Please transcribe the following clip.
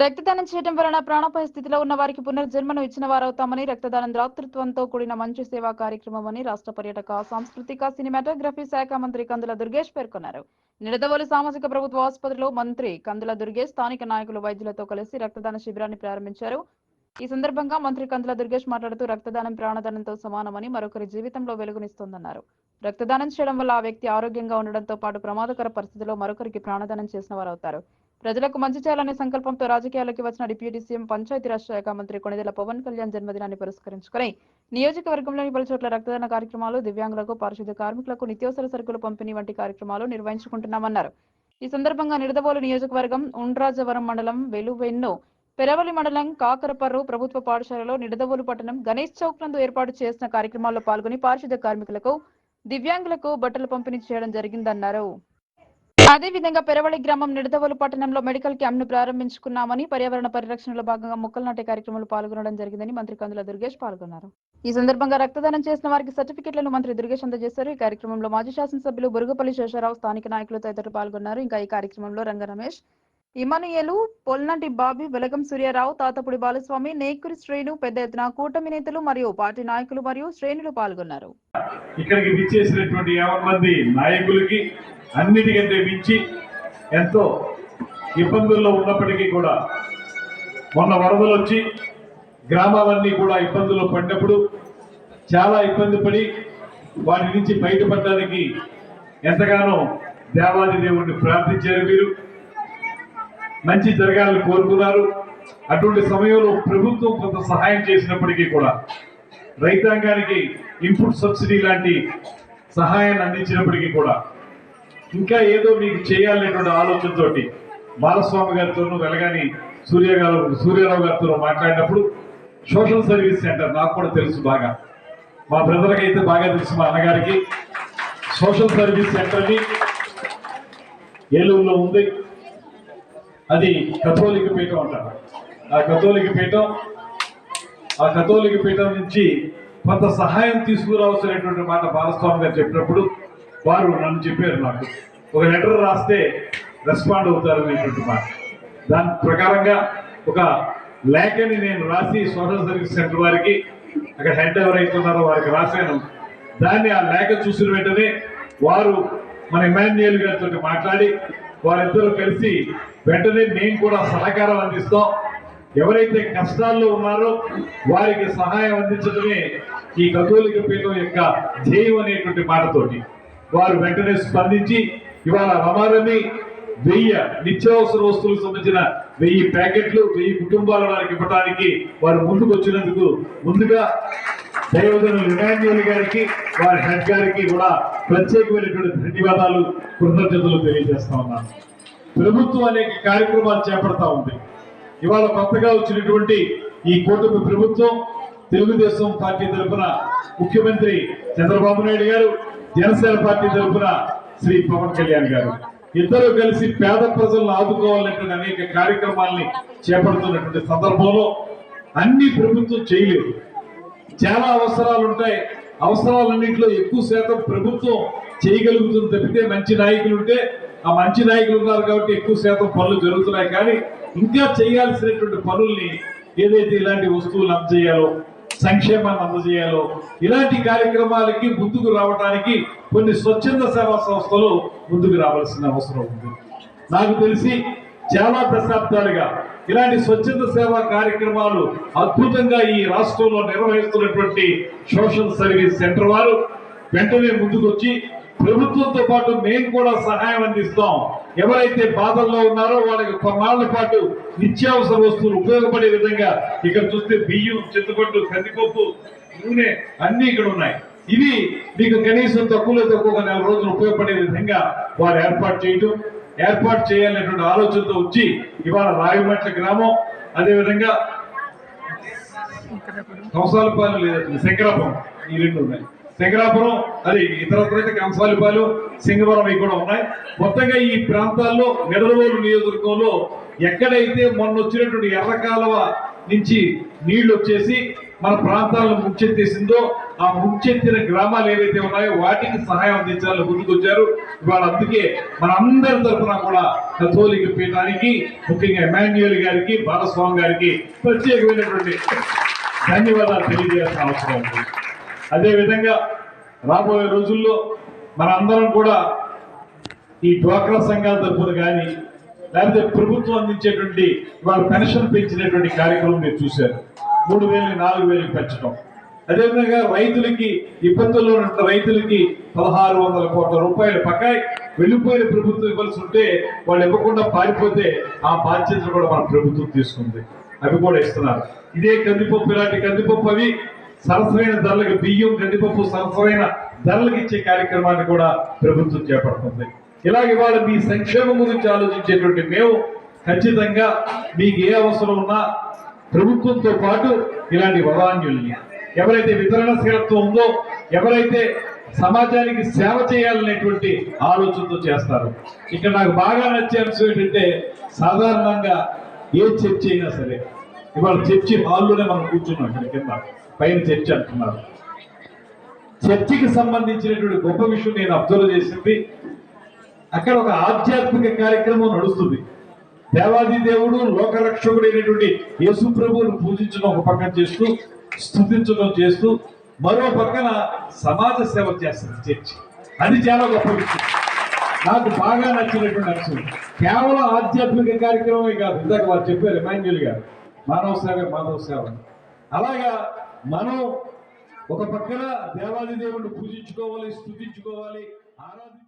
రక్తదానం చేయడం వలన ప్రాణాపాయ స్థితిలో ఉన్న వారికి పునర్జన్మను ఇచ్చిన వారవుతామని, రక్తదానం దాతృత్వంతో కూడిన మంచి సేవా కార్యక్రమమని రాష్ట్ర పర్యాటక, సాంస్కృతిక, సినిమాటోగ్రఫీ శాఖ మంత్రి కందుల దుర్గేష్ పేర్కొన్నారు. నిడదవోలు సామాజిక ప్రభుత్వ ఆసుపత్రిలో మంత్రి కందుల దుర్గేష్ స్థానిక నాయకులు, వైద్యులతో కలిసి రక్తదాన శిబిరాన్ని ప్రారంభించారు. ఈ సందర్భంగా మంత్రి కందుల దుర్గేష్ మాట్లాడుతూ, రక్తదానం ప్రాణదానంతో సమానమని, మరొకరి జీవితంలో వెలుగునిస్తోందన్నారు. రక్తదానం చేయడం వల్ల ఆ వ్యక్తి ఆరోగ్యంగా ఉండడంతో పాటు ప్రమాదకర పరిస్థితిలో మరొకరికి ప్రాణదానం చేసిన వారవుతారు. ప్రజలకు మంచి చేయాలనే సంకల్పంతో రాజకీయాల్లోకి వచ్చిన డిప్యూటీ సీఎం, పంచాయతీరాజ్ శాఖ మంత్రి కొణిదెల పవన్ కళ్యాణ్ జన్మదినాన్ని పురస్కరించుకుని నియోజకవర్గంలోని పలు చోట్ల రక్తదాన కార్యక్రమాలు, దివ్యాంగులకు, పారిశుద్ధ్య కార్మికులకు నిత్యావసర సరుకుల పంపిణీ వంటి కార్యక్రమాలు నిర్వహించుకుంటున్నామన్నారు. ఈ సందర్భంగా నిడదవోలు నియోజకవర్గం, ఉండ్రాజవరం మండలం, వెలువెన్నో, పెరవలి మండలం, కాకరపర్రు ప్రభుత్వ పాఠశాలలో, నిడదవోలు పట్టణం గణేష్ చౌక్ నందు ఏర్పాటు చేసిన కార్యక్రమాల్లో పాల్గొని పారిశుద్ధ్య కార్మికులకు, దివ్యాంగులకు బట్టలు పంపిణీ చేయడం జరిగిందన్నారు. అదేవిధంగా పెరవలి గ్రామం, నిడదవోలు పట్టణంలో మెడికల్ క్యాంప్ ను ప్రారంభించుకున్నామని, పర్యావరణ పరిరక్షణలో భాగంగా మొక్కలు నాటే కార్యక్రమంలో పాల్గొనడం జరిగిందని మంత్రి కందుల దుర్గేష్ పాల్గొన్నారు. ఈ సందర్భంగా రక్తదానం చేసిన వారికి సర్టిఫికెట్లను మంత్రి దుర్గేష్ అందజేశారు. ఈ కార్యక్రమంలో మాజీ శాసనసభ్యులు బురుగుపల్లి శేషారావు, స్థానిక నాయకులు తదితరులు పాల్గొన్నారు. ఇంకా ఈ కార్యక్రమంలో రంగ రమేష్, ఇమానుయేలు, పొల్నాటి బాబి, వెలగం సూర్యారావు, తాతపుడి బాలస్వామి, నేకురి శ్రేణు, పెద్ద ఎత్తున కూటమి నేతలు మరియు పార్టీ నాయకులు మరియు శ్రేణులు పాల్గొన్నారు. ఇక్కడికి విచ్చేసినటువంటి 50 మంది నాయకులకి అన్నిటికంటే మించి ఎంతో ఇబ్బందుల్లో ఉన్నప్పటికీ కూడా, మొన్న వరదలు వచ్చి గ్రామాలన్నీ కూడా ఇబ్బందుల్లో పడినప్పుడు చాలా ఇబ్బంది పడి వాటి నుంచి బయటపడడానికి ఎంతగానో దేవాది దేవుడిని ప్రార్థించారు. మీరు మంచి జరగాలని కోరుకున్నారు. అటువంటి సమయంలో ప్రభుత్వం కొంత సహాయం చేసినప్పటికీ కూడా, రైతాంగానికి ఇన్పుట్ సబ్సిడీ లాంటి సహాయాన్ని అందించినప్పటికీ కూడా, ఇంకా ఏదో మీకు చేయాలనేటువంటి ఆలోచనతోటి బాలస్వామి గారితోనూ, వెలగాని సూర్యారావు గారితో మాట్లాడినప్పుడు సోషల్ సర్వీస్ సెంటర్, నాకు కూడా తెలుసు బాగా, మా బ్రదర్కి అయితే బాగా తెలుసు, మా అన్నగారికి, సోషల్ సర్వీస్ సెంటర్ని ఏలూరులో ఉంది. అది కథోలిక పీఠం అంటారు. ఆ కథోలిక పీఠం నుంచి కొంత సహాయం తీసుకురావాల్సినటువంటి మాట బాలస్వామి గారు చెప్పినప్పుడు వారు నన్ను చెప్పారు, నాకు ఒక లెటర్ రాస్తే రెస్పాండ్ అవుతారు అనేటువంటి మాట. దాని ప్రకారంగా ఒక లేఖని నేను రాసి సోషల్ సర్వీస్ సెంటర్ వారికి, అక్కడ హెడ్ ఎవరైతున్నారో వారికి రాశాను. దాన్ని ఆ లేఖ చూసిన వెంటనే వారు మన ఇమాన్యుయల్ గారితో మాట్లాడి, వారిద్దరూ కలిసి వెంటనే మేము కూడా సహకారం అందిస్తాం, ఎవరైతే కష్టాల్లో ఉన్నారో వారికి సహాయం అందించడమే ఈ కథోలిక పీఠం యొక్క ధ్యేయం అనేటువంటి మాటతోటి వారు వెంటనే స్పందించి ఇవాళ రమారమి 1000 నిత్యావసర వస్తువులకు సంబంధించిన 1000 ప్యాకెట్లు 1000 కుటుంబాల వారికి ఇవ్వడానికి వారు ముందుకు వచ్చినందుకు ముందుగా దైవజనులు ఇమాన్యుయల్ గారికి, వారి హెడ్ గారికి కూడా ప్రత్యేకమైనటువంటి ధన్యవాదాలు, కృతజ్ఞతలు తెలియజేస్తా ఉన్నాను. ప్రభుత్వం అనేక కార్యక్రమాలు చేపడతా ఉంది. ఇవాళ కొత్తగా వచ్చినటువంటి ఈ కూటమి ప్రభుత్వం, తెలుగుదేశం పార్టీ తరఫున ముఖ్యమంత్రి చంద్రబాబు నాయుడు గారు, జనసేన పార్టీ తరఫున శ్రీ పవన్ కళ్యాణ్ గారు ఇద్దరు కలిసి పేద ప్రజలను ఆదుకోవాలనేటువంటి అనేక కార్యక్రమాల్ని చేపడుతున్నటువంటి సందర్భంలో అన్ని ప్రభుత్వం చేయలేదు. చాలా అవసరాలు ఉంటాయి. అవసరాలన్నింటిలో ఎక్కువ శాతం ప్రభుత్వం చేయగలుగుతుంది తప్పితే, మంచి నాయకులు ఉంటే, ఆ మంచి నాయకులు ఉన్నారు కాబట్టి ఎక్కువ శాతం పనులు జరుగుతున్నాయి. కానీ ఇంకా చేయాల్సినటువంటి పనుల్ని, ఏదైతే ఇలాంటి వస్తువులు అందజేయాలో, సంక్షేమాన్ని అందజేయాలో, ఇలాంటి కార్యక్రమాలకి ముందుకు రావడానికి కొన్ని స్వచ్ఛంద సేవా సంస్థలు ముందుకు రావాల్సిన అవసరం ఉంది. నాకు తెలిసి చాలా దశాబ్దాలుగా ఇలాంటి స్వచ్ఛంద సేవా కార్యక్రమాలు అద్భుతంగా ఈ రాష్ట్రంలో నిర్వహిస్తున్నటువంటి సోషల్ సర్వీస్ సెంటర్ వారు వెంటనే ముందుకొచ్చి, ప్రభుత్వంతో పాటు మేము కూడా సహాయం అందిస్తాం, ఎవరైతే బాధల్లో ఉన్నారో వాళ్ళకి కొన్నాళ్ల పాటు నిత్యావసర వస్తువులు ఉపయోగపడే విధంగా, ఇక్కడ చూస్తే బియ్యం, చింతపండు, కందిపప్పు, నూనె అన్ని ఇక్కడ ఉన్నాయి, ఇవి మీకు కనీసం తక్కువలో తక్కువ 4 రోజులు ఉపయోగపడే విధంగా వారు ఏర్పాటు చేయాలనేటువంటి ఆలోచనతో వచ్చి ఇవాళ రాయమట్ల గ్రామం, అదేవిధంగా కంసాలపాలెం లేదా శంకరాపురం, ఈ 2 ఉన్నాయి. శంకరాపురం, అది ఇతరత్రైతే కంసాలిపాలెం, సింగవరం ఇవి కూడా ఉన్నాయి. మొత్తంగా ఈ ప్రాంతాల్లో నిడదవోలు నియోజకవర్గంలో ఎక్కడైతే మొన్న వచ్చినటువంటి ఎర్ర కాలువ నుంచి నీళ్లు వచ్చేసి మన ప్రాంతాలను ముంచెత్తేసిందో ఆ ముంచెత్తిన గ్రామాలు ఏవైతే ఉన్నాయో వాటికి సహాయం అందించాలని ముందుకొచ్చారు. ఇవాళ అందుకే మన అందరి తరఫున కూడా కథోలిక పీఠానికి, ముఖ్యంగా ఎమాన్యుయల్ గారికి, బాలస్వామి గారికి ప్రత్యేకమైనటువంటి ధన్యవాదాలు తెలియజేయాల్సిన అవసరం ఉంది. అదేవిధంగా రాబోయే రోజుల్లో మన అందరం కూడా ఈ డ్వాక్రా సంఘాల తరఫున కానీ లేకపోతే ప్రభుత్వం అందించేటువంటి వాళ్ళ పెన్షన్ పెంచినటువంటి కార్యక్రమం మీరు చూశారు. 3,000 4,000 పెంచడం. అదేవిధంగా రైతులకి ఇబ్బందుల్లో ఉన్న రైతులకి 1,600 కోట్ల రూపాయలు బకాయి వెళ్ళిపోయిన ప్రభుత్వం ఇవ్వాల్సి ఉంటే వాళ్ళు ఇవ్వకుండా పారిపోతే ఆ బాధ్యతలు కూడా మన ప్రభుత్వం తీసుకుంది. అవి కూడా ఇస్తున్నారు. ఇదే కందిపప్పు, ఇలాంటి కందిపప్పు అవి సరసమైన ధరలకు, బియ్యం కందిపప్పు సరసమైన ధరలకు ఇచ్చే కార్యక్రమాన్ని కూడా ప్రభుత్వం చేపడుతుంది. ఇలాగ ఇవాళ మీ సంక్షేమం గురించి ఆలోచించేటువంటి మేము ఖచ్చితంగా మీకు ఏ అవసరం ఉన్నా ప్రభుత్వంతో పాటు ఇలాంటి వదాన్యుల్ని, ఎవరైతే వితరణశీలత్వం ఉందో, ఎవరైతే సమాజానికి సేవ చేయాలనేటువంటి ఆలోచనతో చేస్తారు. ఇక్కడ నాకు బాగా నచ్చే అంశం ఏంటంటే సాధారణంగా ఏ చర్చ అయినా సరే ఇవాళ చర్చి హాల్లోనే మనం కూర్చున్నాం. ఇక్కడ కింద పైన చర్చ అంటున్నారు. చర్చికి సంబంధించినటువంటి గొప్ప విషయం నేను అబ్జర్వ్ చేసింది, అక్కడ ఒక ఆధ్యాత్మిక కార్యక్రమం నడుస్తుంది. దేవాది దేవుడు లోకరక్షకుడైనటువంటి యేసు ప్రభువును పూజించడం ఒక పక్కన చేస్తూ, స్తుతించడం చేస్తూ, మరో పక్కన సమాజ సేవ చేస్తుంది చర్చి. అది చాలా గొప్ప విషయం. నాకు బాగా నచ్చినటువంటి అంశం కేవలం ఆధ్యాత్మిక కార్యక్రమమే కాదు. ఇందాక వారు చెప్పారు ఎమాన్యుయల్ గారు, మానవ సేవ మాధవ సేవ. అలాగా మనం ఒక పక్కన దేవాది దేవుడిని పూజించుకోవాలి, స్తుతించుకోవాలి, ఆరాధించుకోవాలి.